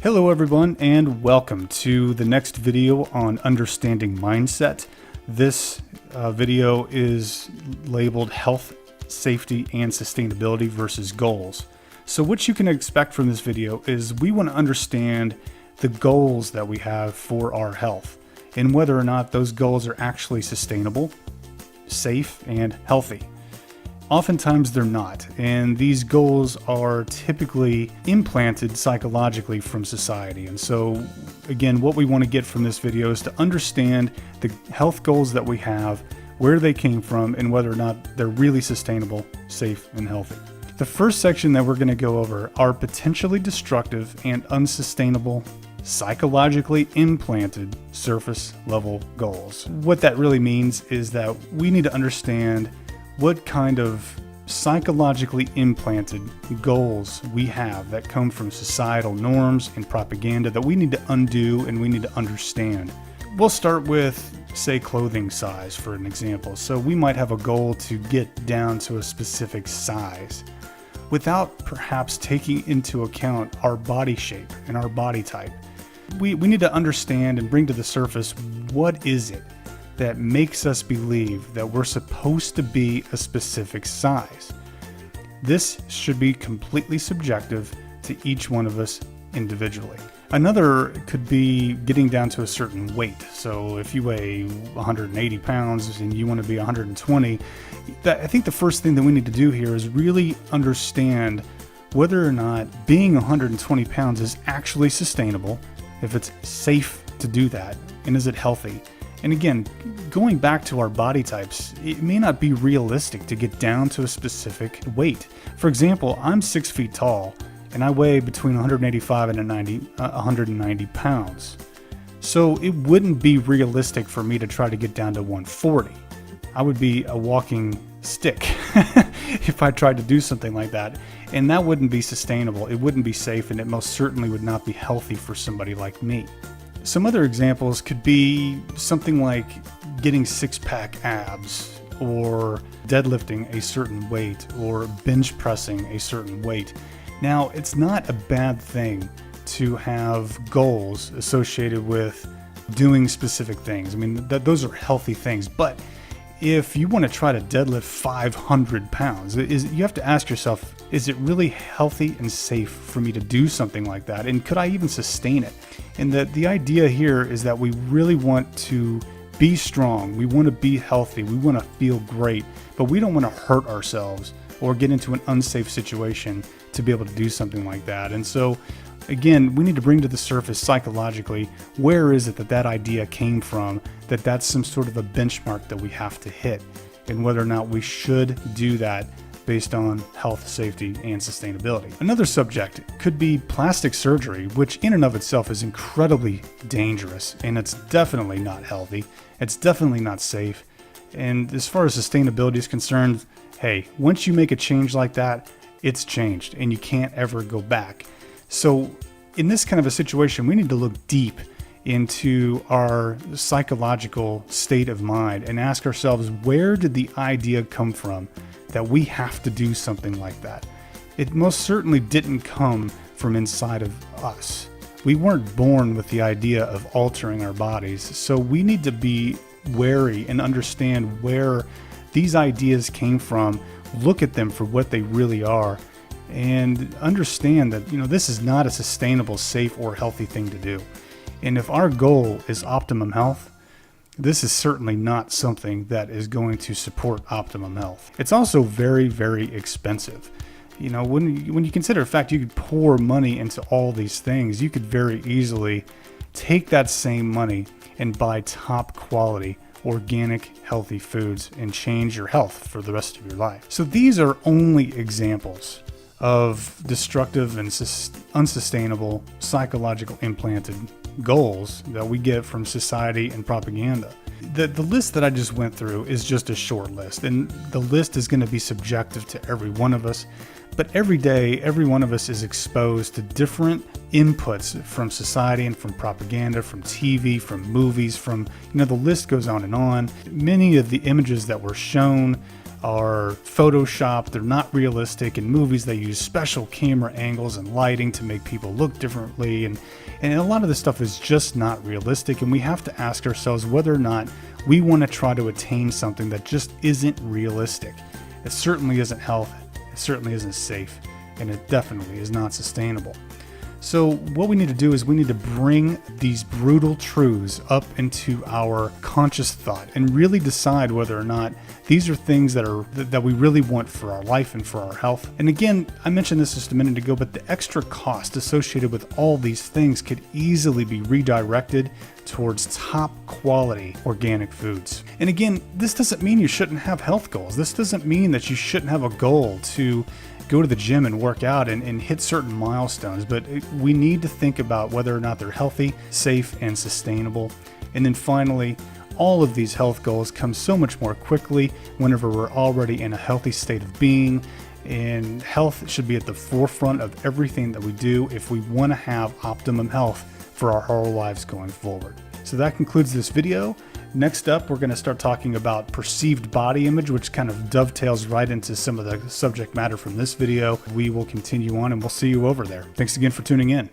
Hello everyone, and welcome to the next video on understanding mindset. This video is labeled Health, Safety, and Sustainability versus Goals. So what you can expect from this video is we want to understand the goals that we have for our health and whether or not those goals are actually sustainable, safe, and healthy. Oftentimes they're not, and these goals are typically implanted psychologically from society. And so again, what we want to get from this video is to understand the health goals that we have, where they came from, and whether or not they're really sustainable, safe, and healthy. The first section that we're going to go over are potentially destructive and unsustainable psychologically implanted surface level goals. What that really means is that we need to understand what kind of psychologically implanted goals we have that come from societal norms and propaganda that we need to undo and we need to understand. We'll start with, say, clothing size for an example. So we might have a goal to get down to a specific size without perhaps taking into account our body shape and our body type. We need to understand and bring to the surface, what is it that makes us believe that we're supposed to be a specific size. This should be completely subjective to each one of us individually. Another could be getting down to a certain weight. So if you weigh 180 pounds and you want to be 120, I think the first thing that we need to do here is really understand whether or not being 120 pounds is actually sustainable, if it's safe to do that, and is it healthy? And again, going back to our body types, it may not be realistic to get down to a specific weight. For example, I'm 6 feet tall and I weigh between 185 and 190 pounds. So it wouldn't be realistic for me to try to get down to 140. I would be a walking stick if I tried to do something like that. And that wouldn't be sustainable. It wouldn't be safe, and it most certainly would not be healthy for somebody like me. Some other examples could be something like getting six-pack abs, or deadlifting a certain weight, or bench pressing a certain weight. Now, it's not a bad thing to have goals associated with doing specific things. I mean, those are healthy things. But if you want to try to deadlift 500 pounds, you have to ask yourself, is it really healthy and safe for me to do something like that? And could I even sustain it? And the idea here is that we really want to be strong. We want to be healthy. We want to feel great, but we don't want to hurt ourselves or get into an unsafe situation to be able to do something like that. And so again, we need to bring to the surface psychologically, where is it that idea came from, that's some sort of a benchmark that we have to hit, and whether or not we should do that based on health, safety, and sustainability. Another subject could be plastic surgery, which in and of itself is incredibly dangerous, and it's definitely not healthy. It's definitely not safe. And as far as sustainability is concerned, hey, once you make a change like that, it's changed and you can't ever go back. So in this kind of a situation, we need to look deep into our psychological state of mind and ask ourselves, where did the idea come from that we have to do something like that? It most certainly didn't come from inside of us. We weren't born with the idea of altering our bodies. So we need to be wary and understand where these ideas came from, look at them for what they really are, and understand that, this is not a sustainable, safe, or healthy thing to do. And if our goal is optimum health, this is certainly not something that is going to support optimum health. It's also very, very expensive. When you consider the fact you could pour money into all these things, you could very easily take that same money and buy top quality, organic, healthy foods and change your health for the rest of your life. So these are only examples of destructive and unsustainable psychological implanted goals that we get from society and propaganda. The list that I just went through is just a short list, and the list is going to be subjective to every one of us. But every day, every one of us is exposed to different inputs from society and from propaganda, from TV, from movies, from, the list goes on and on. Many of the images that we're shown are photoshopped. They're not realistic. In movies, they use special camera angles and lighting to make people look differently. And a lot of this stuff is just not realistic. And we have to ask ourselves whether or not we want to try to attain something that just isn't realistic. It certainly isn't healthy. It certainly isn't safe. And it definitely is not sustainable. So what we need to do is we need to bring these brutal truths up into our conscious thought and really decide whether or not these are things that we really want for our life and for our health. And again, I mentioned this just a minute ago, but the extra cost associated with all these things could easily be redirected towards top quality organic foods. And again, this doesn't mean you shouldn't have health goals. This doesn't mean that you shouldn't have a goal to go to the gym and work out and hit certain milestones, but we need to think about whether or not they're healthy, safe, and sustainable. And then finally, all of these health goals come so much more quickly whenever we're already in a healthy state of being, and health should be at the forefront of everything that we do if we want to have optimum health for our whole lives going forward. So that concludes this video. Next up, we're going to start talking about perceived body image, which kind of dovetails right into some of the subject matter from this video. We will continue on and we'll see you over there. Thanks again for tuning in.